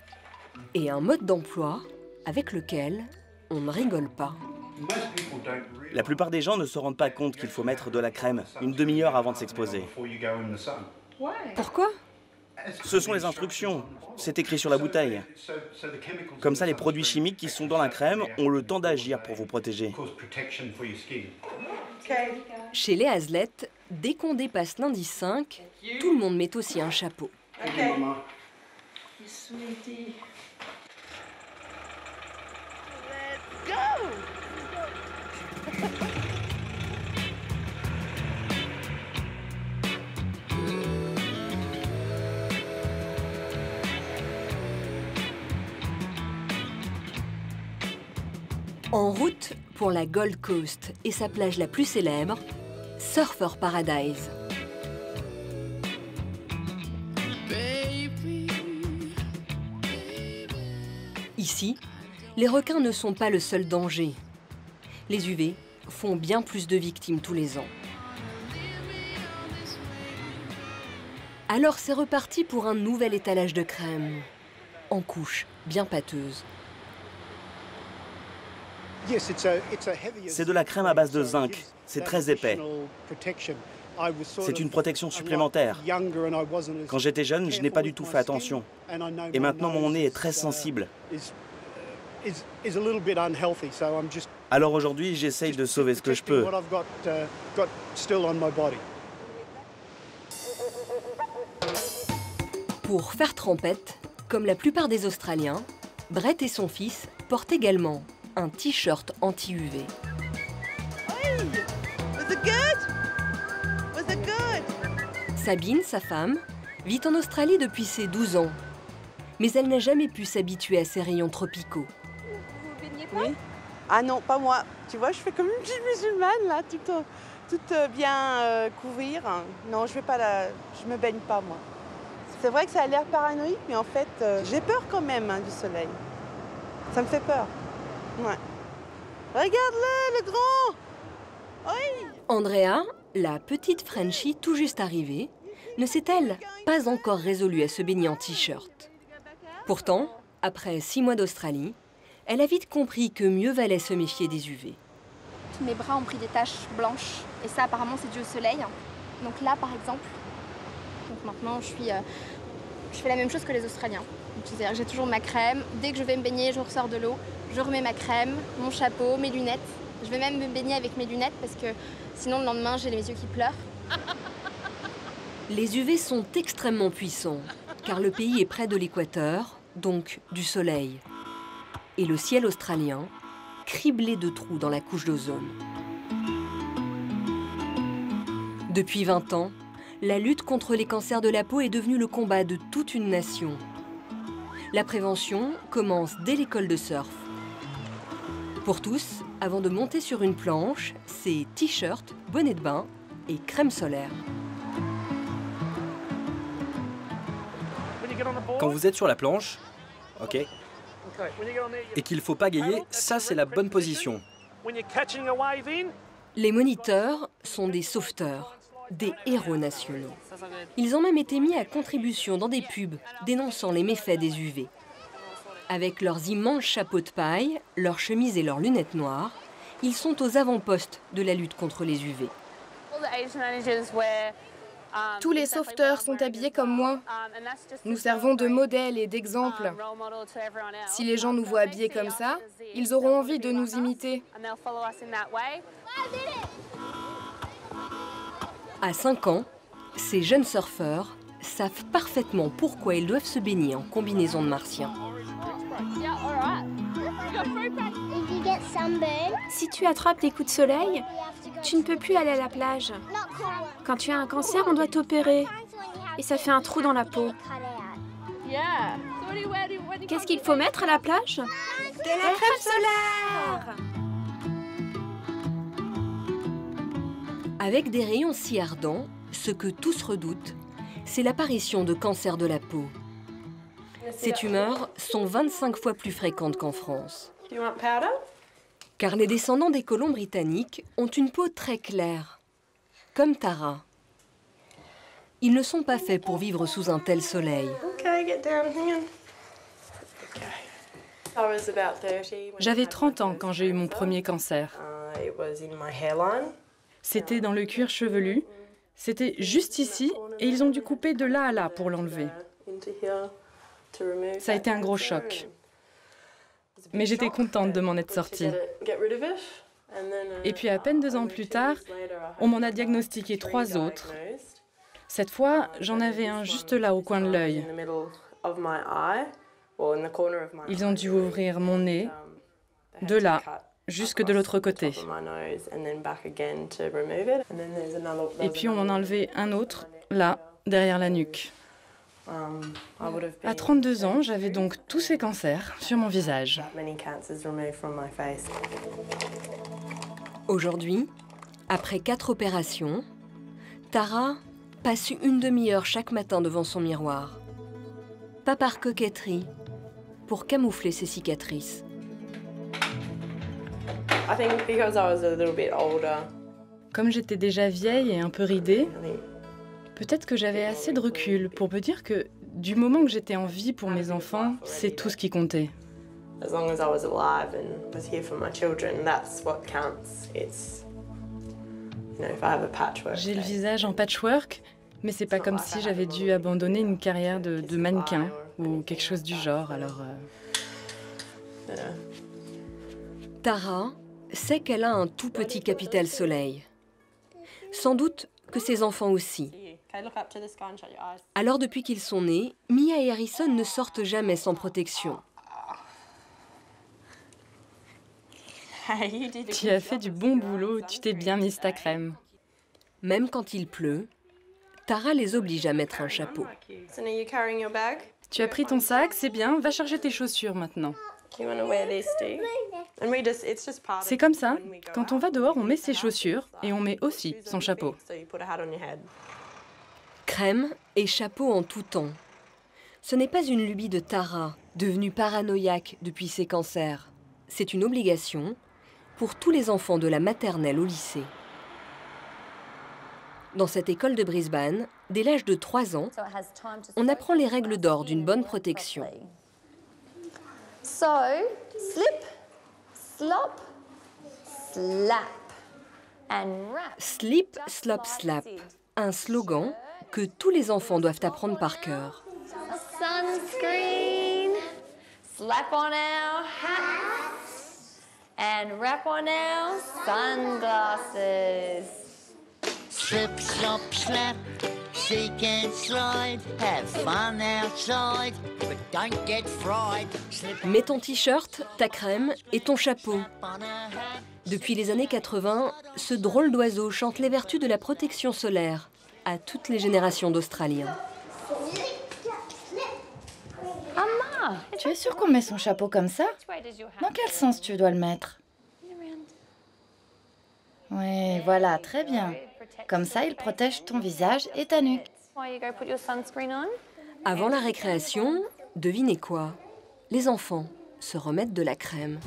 Et un mode d'emploi avec lequel on ne rigole pas. La plupart des gens ne se rendent pas compte qu'il faut mettre de la crème une demi-heure avant de s'exposer. Pourquoi? Ce sont les instructions. C'est écrit sur la bouteille. Comme ça, les produits chimiques qui sont dans la crème ont le temps d'agir pour vous protéger. Chez les Hazlett, dès qu'on dépasse l'indice 5, tout le monde met aussi un chapeau. En route pour la Gold Coast et sa plage la plus célèbre, Surfer Paradise. Ici, les requins ne sont pas le seul danger. Les UV font bien plus de victimes tous les ans. Alors c'est reparti pour un nouvel étalage de crème, en couche bien pâteuse. C'est de la crème à base de zinc. C'est très épais. C'est une protection supplémentaire. Quand j'étais jeune, je n'ai pas du tout fait attention. Et maintenant, mon nez est très sensible. Alors aujourd'hui, j'essaye de sauver ce que je peux. Pour faire trempette, comme la plupart des Australiens, Brett et son fils portent également un t-shirt anti-UV. Sabine, sa femme, vit en Australie depuis ses 12 ans. Mais elle n'a jamais pu s'habituer à ces rayons tropicaux. Vous baignez pas? Oui. Ah non, pas moi. Tu vois, je fais comme une petite musulmane, là, toute bien couvrir. Non, je me baigne pas, moi. C'est vrai que ça a l'air paranoïaque, mais en fait, j'ai peur quand même du soleil. Ça me fait peur. Ouais. Regarde-le, le grand! Oui! Andrea, la petite Frenchie tout juste arrivée, ne s'est-elle pas encore résolue à se baigner en t-shirt. Pourtant, après 6 mois d'Australie, elle a vite compris que mieux valait se méfier des UV. Tous mes bras ont pris des taches blanches, et ça apparemment c'est dû au soleil. Donc là par exemple, maintenant je fais la même chose que les Australiens. C'est-à-dire que j'ai toujours ma crème, dès que je vais me baigner, je ressors de l'eau, je remets ma crème, mon chapeau, mes lunettes. Je vais même me baigner avec mes lunettes parce que sinon le lendemain j'ai les yeux qui pleurent. Les UV sont extrêmement puissants, car le pays est près de l'équateur, donc du soleil. Et le ciel australien, criblé de trous dans la couche d'ozone. Depuis 20 ans, la lutte contre les cancers de la peau est devenue le combat de toute une nation. La prévention commence dès l'école de surf. Pour tous, avant de monter sur une planche, c'est t-shirt, bonnet de bain et crème solaire. Quand vous êtes sur la planche, ok, et qu'il ne faut pas gayer, ça c'est la bonne position. Les moniteurs sont des sauveteurs, des héros nationaux. Ils ont même été mis à contribution dans des pubs dénonçant les méfaits des UV. Avec leurs immenses chapeaux de paille, leurs chemises et leurs lunettes noires, ils sont aux avant-postes de la lutte contre les UV. Tous les sauveteurs sont habillés comme moi. Nous servons de modèle et d'exemple. Si les gens nous voient habillés comme ça, ils auront envie de nous imiter. À 5 ans, Ces jeunes surfeurs savent parfaitement pourquoi ils doivent se baigner en combinaison de martiens. Si tu attrapes des coups de soleil, tu ne peux plus aller à la plage. Quand tu as un cancer, on doit t'opérer. Et ça fait un trou dans la peau. Qu'est-ce qu'il faut mettre à la plage? De la crème solaire! Avec des rayons si ardents, ce que tous redoutent, c'est l'apparition de cancers de la peau. Ces tumeurs sont 25 fois plus fréquentes qu'en France. Car les descendants des colons britanniques ont une peau très claire, comme Tara. Ils ne sont pas faits pour vivre sous un tel soleil. J'avais 30 ans quand j'ai eu mon premier cancer. C'était dans le cuir chevelu. C'était juste ici et ils ont dû couper de là à là pour l'enlever. Ça a été un gros choc. Mais j'étais contente de m'en être sortie. Et puis à peine 2 ans plus tard, on m'en a diagnostiqué 3 autres. Cette fois, j'en avais un juste là au coin de l'œil. Ils ont dû ouvrir mon nez, de là, jusque de l'autre côté. Et puis on m'en a enlevé un autre, là, derrière la nuque. À 32 ans, j'avais donc tous ces cancers sur mon visage. Aujourd'hui, après 4 opérations, Tara passe une demi-heure chaque matin devant son miroir. Pas par coquetterie, pour camoufler ses cicatrices. Comme j'étais déjà vieille et un peu ridée, peut-être que j'avais assez de recul pour me dire que du moment que j'étais en vie pour mes enfants, c'est tout ce qui comptait. J'ai le visage en patchwork, mais c'est pas comme si j'avais dû abandonner une carrière de mannequin ou quelque chose du genre, alors... Tara sait qu'elle a un tout petit capital soleil. Sans doute que ses enfants aussi. Alors depuis qu'ils sont nés, Mia et Harrison ne sortent jamais sans protection. Tu as fait du bon boulot, tu t'es bien mise ta crème. Même quand il pleut, Tara les oblige à mettre un chapeau. Tu as pris ton sac, c'est bien, va charger tes chaussures maintenant. C'est comme ça, quand on va dehors, on met ses chaussures et on met aussi son chapeau. Crème et chapeau en tout temps. Ce n'est pas une lubie de Tara, devenue paranoïaque depuis ses cancers. C'est une obligation pour tous les enfants de la maternelle au lycée. Dans cette école de Brisbane, dès l'âge de 3 ans, on apprend les règles d'or d'une bonne protection. So, slip, slop, slap, and wrap. Slip, slop, slap. Un slogan que tous les enfants doivent apprendre par cœur. Sunscreen, slap on our hats, and wrap on our sunglasses. Slip, slop, slap, seek and slide, have fun outside, but don't get fried. Mets ton t-shirt, ta crème et ton chapeau. Depuis les années 80, ce drôle d'oiseau chante les vertus de la protection solaire à toutes les générations d'Australiens. Maman, tu es sûre qu'on met son chapeau comme ça? Dans quel sens tu dois le mettre? Oui, voilà, très bien. Comme ça, il protège ton visage et ta nuque. Avant la récréation, devinez quoi? Les enfants se remettent de la crème.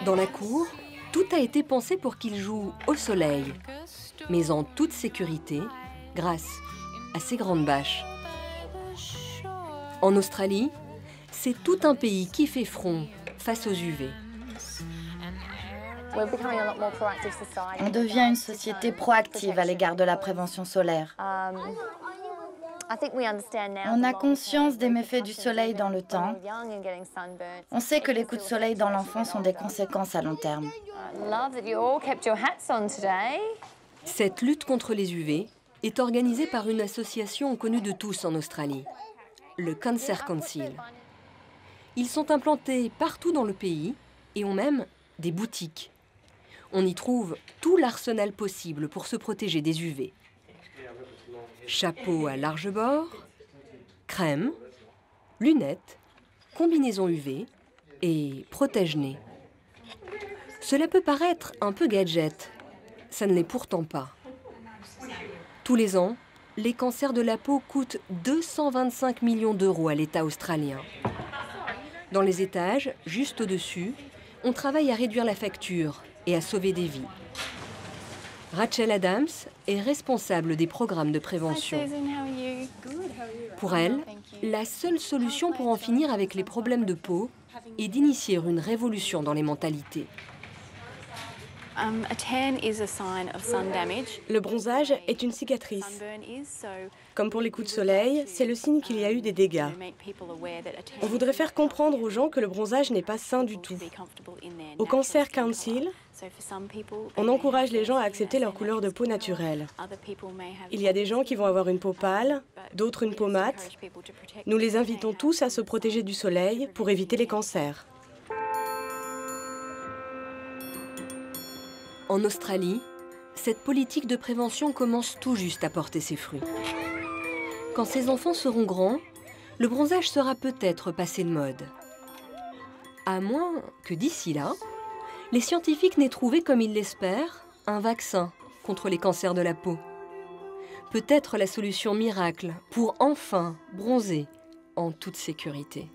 Dans la cour, tout a été pensé pour qu'ils jouent au soleil, mais en toute sécurité, grâce à ces grandes bâches. En Australie, c'est tout un pays qui fait front face aux UV. On devient une société proactive à l'égard de la prévention solaire. On a conscience des méfaits du soleil dans le temps. On sait que les coups de soleil dans l'enfance ont des conséquences à long terme. Cette lutte contre les UV est organisée par une association connue de tous en Australie, le Cancer Council. Ils sont implantés partout dans le pays et ont même des boutiques. On y trouve tout l'arsenal possible pour se protéger des UV. Chapeau à large bord, crème, lunettes, combinaison UV et protège-nez. Cela peut paraître un peu gadget, ça ne l'est pourtant pas. Tous les ans, les cancers de la peau coûtent 225 millions d'euros à l'État australien. Dans les étages, juste au-dessus, on travaille à réduire la facture et à sauver des vies. Rachel Adams est responsable des programmes de prévention. Pour elle, la seule solution pour en finir avec les problèmes de peau est d'initier une révolution dans les mentalités. Le bronzage est une cicatrice. Comme pour les coups de soleil, c'est le signe qu'il y a eu des dégâts. On voudrait faire comprendre aux gens que le bronzage n'est pas sain du tout. Au Cancer Council, on encourage les gens à accepter leur couleur de peau naturelle. Il y a des gens qui vont avoir une peau pâle, d'autres une peau mate. Nous les invitons tous à se protéger du soleil pour éviter les cancers. En Australie, cette politique de prévention commence tout juste à porter ses fruits. Quand ces enfants seront grands, le bronzage sera peut-être passé de mode. À moins que d'ici là, les scientifiques n'aient trouvé, comme ils l'espèrent, un vaccin contre les cancers de la peau. Peut-être la solution miracle pour enfin bronzer en toute sécurité.